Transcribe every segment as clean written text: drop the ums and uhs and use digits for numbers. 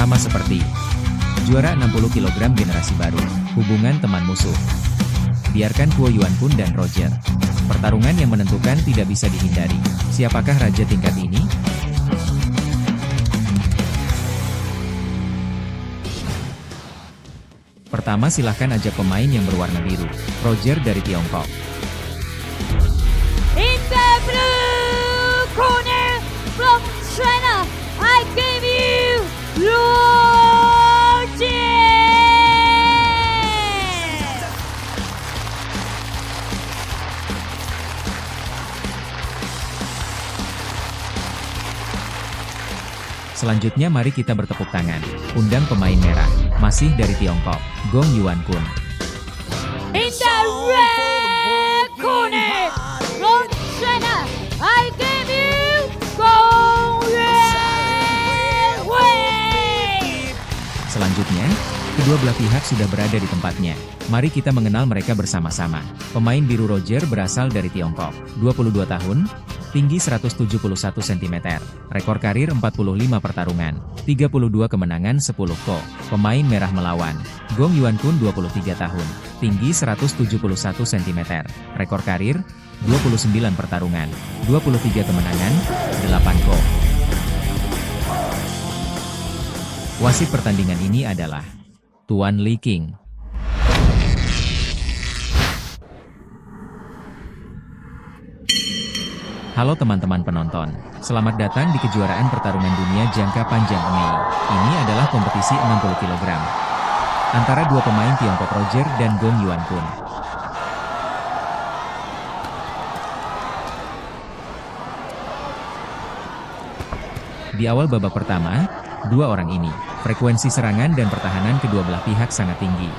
Sama seperti juara 60 kg generasi baru, hubungan teman musuh. Biarkan Kuo Yuan Kun dan Roger. Pertarungan yang menentukan tidak bisa dihindari. Siapakah raja tingkat ini? Pertama silahkan ajak pemain yang berwarna biru, Roger dari Tiongkok. In the blue corner from China, I give you Roger! Selanjutnya mari kita bertepuk tangan. Undang pemain merah, masih dari Tiongkok, Gong Yuan Kun. In the red corner from China, I give you Gong Yuan Wei! Selanjutnya, kedua belah pihak sudah berada di tempatnya. Mari kita mengenal mereka bersama-sama. Pemain biru Roger berasal dari Tiongkok, 22 tahun, tinggi 171 cm, rekor karir 45 pertarungan, 32 kemenangan 10 KO. Pemain merah melawan, Gong Yuan Kun 23 tahun, tinggi 171 cm, rekor karir 29 pertarungan, 23 kemenangan, 8 KO. Wasit pertandingan ini adalah Tuan Li King. Halo teman-teman penonton, selamat datang di kejuaraan pertarungan dunia jangka panjang Mei. Ini adalah kompetisi 60 kg. Antara dua pemain Tiongkok Roger dan Gong Yuan Kun. Di awal babak pertama, dua orang ini, frekuensi serangan dan pertahanan kedua belah pihak sangat tinggi.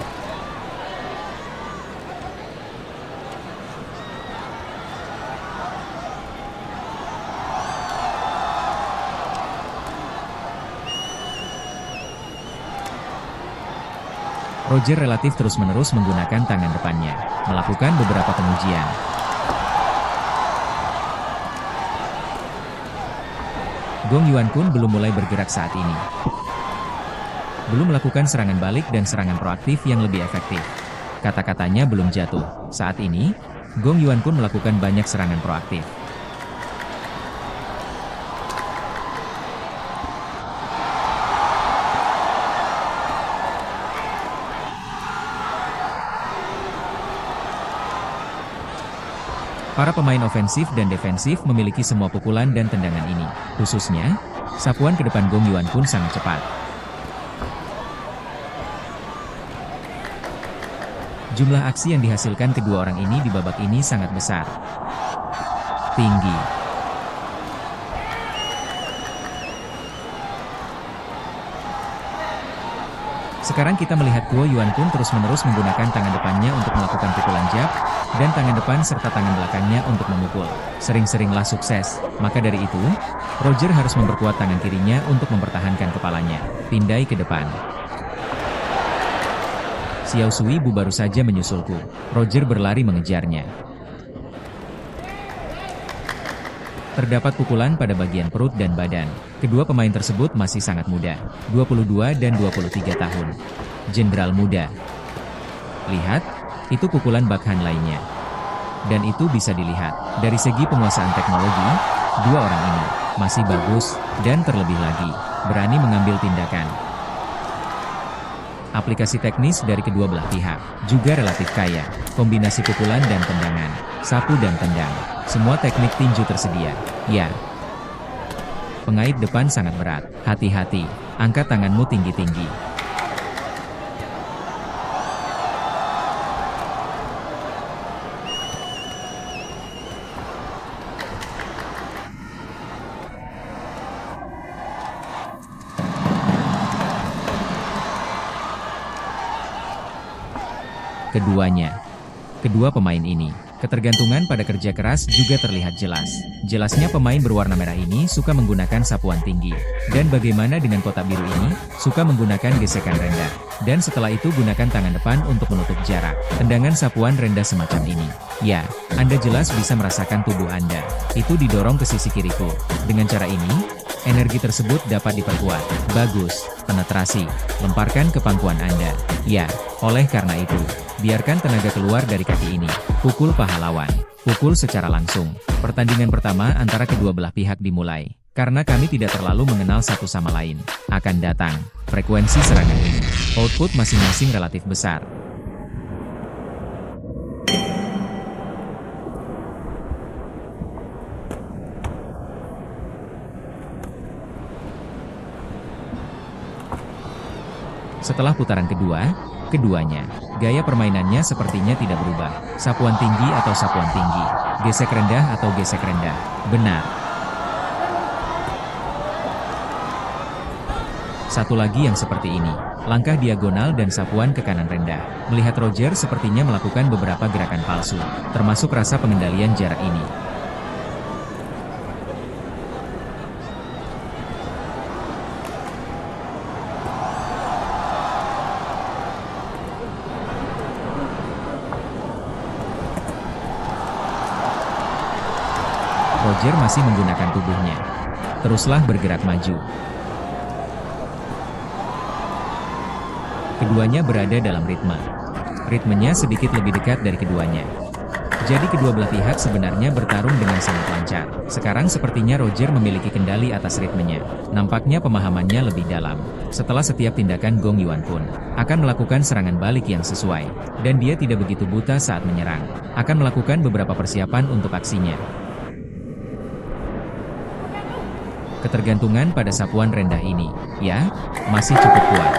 Roger relatif terus-menerus menggunakan tangan depannya, melakukan beberapa pengujian. Gong Yuan Kun belum mulai bergerak saat ini. Belum melakukan serangan balik dan serangan proaktif yang lebih efektif. Kata-katanya belum jatuh. Saat ini, Gong Yuan Kun melakukan banyak serangan proaktif. Para pemain ofensif dan defensif memiliki semua pukulan dan tendangan ini. Khususnya, sapuan ke depan Gong Yuan Kun sangat cepat. Jumlah aksi yang dihasilkan kedua orang ini di babak ini sangat besar. Tinggi. Sekarang kita melihat Kuo Yuan Kun terus-menerus menggunakan tangan depannya untuk melakukan pukulan jab, dan tangan depan serta tangan belakangnya untuk memukul. Sering-seringlah sukses, maka dari itu, Roger harus memperkuat tangan kirinya untuk mempertahankan kepalanya. Pindai ke depan. Xiao Sui Bu baru saja menyusulku. Roger berlari mengejarnya. Terdapat pukulan pada bagian perut dan badan. Kedua pemain tersebut masih sangat muda, 22 dan 23 tahun. Jenderal muda. Lihat, itu pukulan backhand lainnya. Dan itu bisa dilihat, dari segi penguasaan teknologi, dua orang ini masih bagus, dan terlebih lagi, berani mengambil tindakan. Aplikasi teknis dari kedua belah pihak juga relatif kaya, kombinasi pukulan dan tendangan, sapu dan tendang, semua teknik tinju tersedia. Ya. Pengait depan sangat berat, hati-hati, angkat tanganmu tinggi-tinggi. Kedua pemain ini, ketergantungan pada kerja keras juga terlihat jelas. Jelasnya pemain berwarna merah ini suka menggunakan sapuan tinggi. Dan bagaimana dengan kotak biru ini? Suka menggunakan gesekan rendah. Dan setelah itu gunakan tangan depan untuk menutup jarak. Tendangan sapuan rendah semacam ini. Ya, Anda jelas bisa merasakan tubuh Anda. Itu didorong ke sisi kiriku. Dengan cara ini, energi tersebut dapat diperkuat. Bagus. Penetrasi. Lemparkan ke pangkuan Anda. Ya, oleh karena itu, biarkan tenaga keluar dari kaki ini. Pukul pahlawan. Pukul secara langsung. Pertandingan pertama antara kedua belah pihak dimulai. Karena kami tidak terlalu mengenal satu sama lain. Akan datang. Frekuensi serangan ini. Output masing-masing relatif besar. Setelah putaran kedua, keduanya, gaya permainannya sepertinya tidak berubah. Sapuan tinggi atau sapuan tinggi. Gesek rendah atau gesek rendah. Benar. Satu lagi yang seperti ini. Langkah diagonal dan sapuan ke kanan rendah. Melihat Roger sepertinya melakukan beberapa gerakan palsu, termasuk rasa pengendalian jarak ini. Roger masih menggunakan tubuhnya. Teruslah bergerak maju. Keduanya berada dalam ritme. Ritmenya sedikit lebih dekat dari keduanya. Jadi kedua belah pihak sebenarnya bertarung dengan sangat lancar. Sekarang sepertinya Roger memiliki kendali atas ritmenya. Nampaknya pemahamannya lebih dalam. Setelah setiap tindakan Gong Yuan pun akan melakukan serangan balik yang sesuai. Dan dia tidak begitu buta saat menyerang. Akan melakukan beberapa persiapan untuk aksinya. Ketergantungan pada sapuan rendah ini, ya, masih cukup kuat.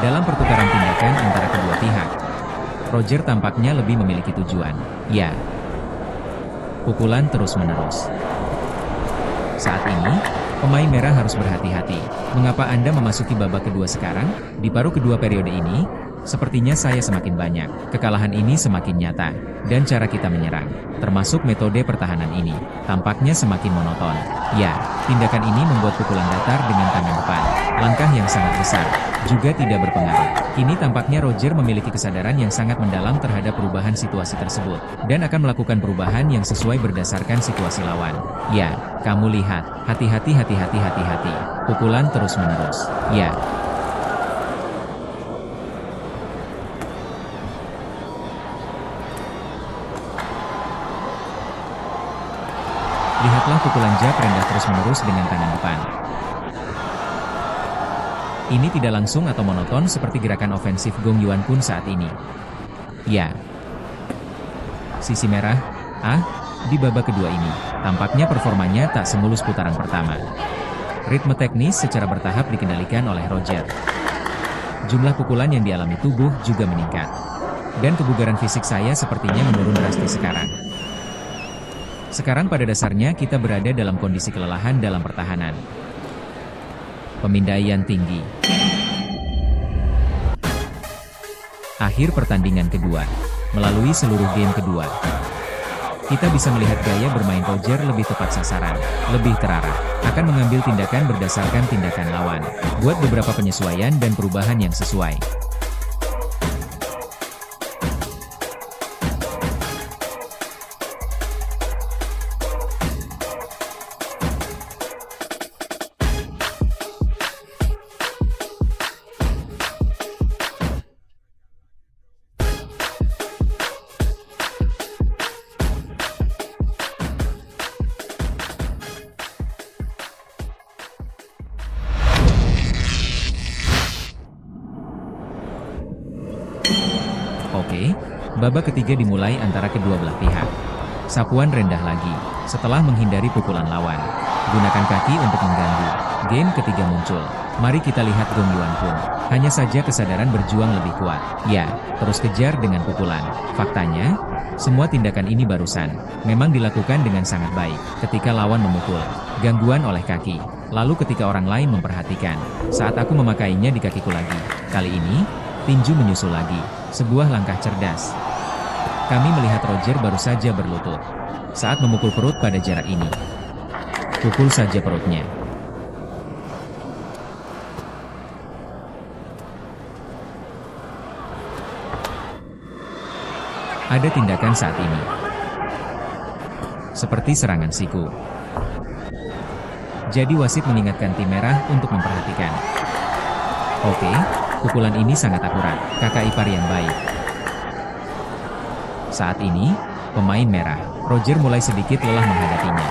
Dalam pertukaran tindakan antara kedua pihak, Roger tampaknya lebih memiliki tujuan, ya. Pukulan terus-menerus. Saat ini, pemain merah harus berhati-hati. Mengapa Anda memasuki babak kedua sekarang? Di paruh kedua periode ini, sepertinya saya semakin banyak. Kekalahan ini semakin nyata. Dan cara kita menyerang, termasuk metode pertahanan ini, tampaknya semakin monoton. Ya, tindakan ini membuat pukulan datar dengan tangan depan. Langkah yang sangat besar, juga tidak berpengaruh. Kini tampaknya Roger memiliki kesadaran yang sangat mendalam terhadap perubahan situasi tersebut. Dan akan melakukan perubahan yang sesuai berdasarkan situasi lawan. Ya, kamu lihat, hati-hati. Pukulan terus-menerus. Ya. Lihatlah pukulan jab rendah terus-menerus dengan tangan depan. Ini tidak langsung atau monoton seperti gerakan ofensif Gong Yuan pun saat ini. Ya. Sisi merah, di babak kedua ini, tampaknya performanya tak semulus putaran pertama. Ritme teknis secara bertahap dikendalikan oleh Roger. Jumlah pukulan yang dialami tubuh juga meningkat. Dan kebugaran fisik saya sepertinya menurun drastis sekarang. Sekarang pada dasarnya kita berada dalam kondisi kelelahan dalam pertahanan. Pemindaian tinggi. Akhir pertandingan kedua. Melalui seluruh game kedua, kita bisa melihat gaya bermain Roger lebih tepat sasaran, lebih terarah, akan mengambil tindakan berdasarkan tindakan lawan, buat beberapa penyesuaian dan perubahan yang sesuai. Oke, babak ketiga dimulai antara kedua belah pihak. Sapuan rendah lagi, setelah menghindari pukulan lawan. Gunakan kaki untuk mengganggu. Game ketiga muncul. Mari kita lihat Gong Yuan pun. Hanya saja kesadaran berjuang lebih kuat. Ya, terus kejar dengan pukulan. Faktanya, semua tindakan ini barusan memang dilakukan dengan sangat baik. Ketika lawan memukul, gangguan oleh kaki. Lalu ketika orang lain memperhatikan, saat aku memakainya di kakiku lagi. Kali ini, tinju menyusul lagi. Sebuah langkah cerdas. Kami melihat Roger baru saja berlutut saat memukul perut pada jarak ini. Pukul saja perutnya. Ada tindakan saat ini. seperti serangan siku. Jadi wasit mengingatkan tim merah untuk memperhatikan. Oke, pukulan ini sangat akurat, kakak ipar yang baik. Saat ini, pemain merah, Roger mulai sedikit lelah menghadapinya.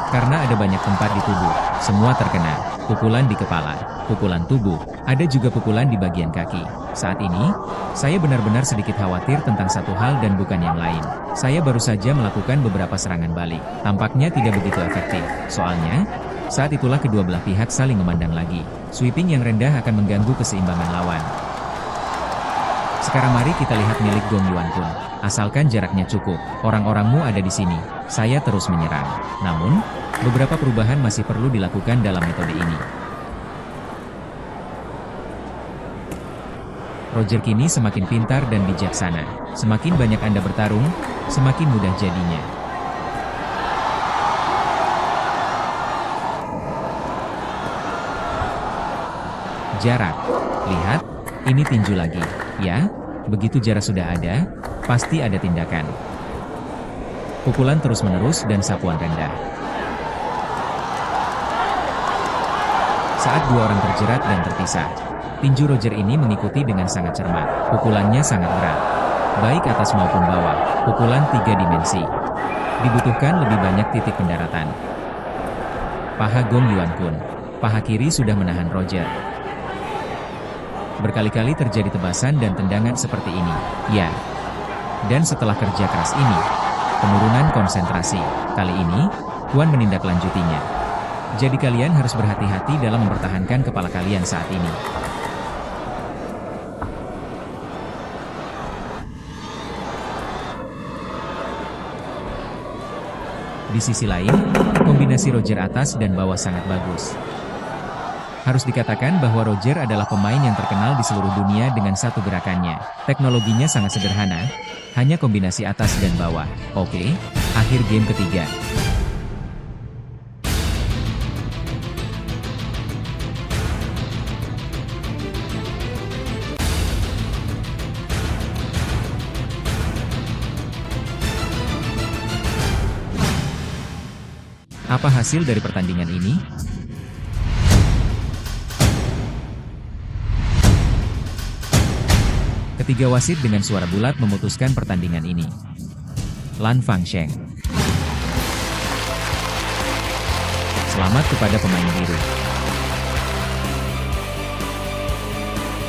Karena ada banyak tempat di tubuh, semua terkena, pukulan di kepala, pukulan tubuh, ada juga pukulan di bagian kaki. Saat ini, saya benar-benar sedikit khawatir tentang satu hal dan bukan yang lain. Saya baru saja melakukan beberapa serangan balik, tampaknya tidak begitu efektif. Soalnya, saat itulah kedua belah pihak saling memandang lagi. Sweeping yang rendah akan mengganggu keseimbangan lawan. Sekarang mari kita lihat milik Gong Yuan Kun. Asalkan jaraknya cukup, orang-orangmu ada di sini. Saya terus menyerang. Namun, beberapa perubahan masih perlu dilakukan dalam metode ini. Roger kini semakin pintar dan bijaksana. Semakin banyak Anda bertarung, semakin mudah jadinya. Jarak. Lihat, ini tinju lagi. Ya, begitu jarak sudah ada, pasti ada tindakan. Pukulan terus-menerus dan sapuan rendah. Saat dua orang terjerat dan terpisah, tinju Roger ini mengikuti dengan sangat cermat. Pukulannya sangat berat. Baik atas maupun bawah, pukulan 3 dimensi. Dibutuhkan lebih banyak titik pendaratan. Paha Gong Yuan Kun. Paha kiri sudah menahan Roger. Berkali-kali terjadi tebasan dan tendangan seperti ini. Ya. Dan setelah kerja keras ini, penurunan konsentrasi. Kali ini, Tuan menindaklanjutinya. Jadi kalian harus berhati-hati dalam mempertahankan kepala kalian saat ini. Di sisi lain, kombinasi Roger atas dan bawah sangat bagus. Harus dikatakan bahwa Roger adalah pemain yang terkenal di seluruh dunia dengan satu gerakannya. Teknologinya sangat sederhana, hanya kombinasi atas dan bawah. Oke, akhir game ketiga. Apa hasil dari pertandingan ini? Ketiga wasit dengan suara bulat memutuskan pertandingan ini. Lan Fangsheng. Selamat kepada pemain biru.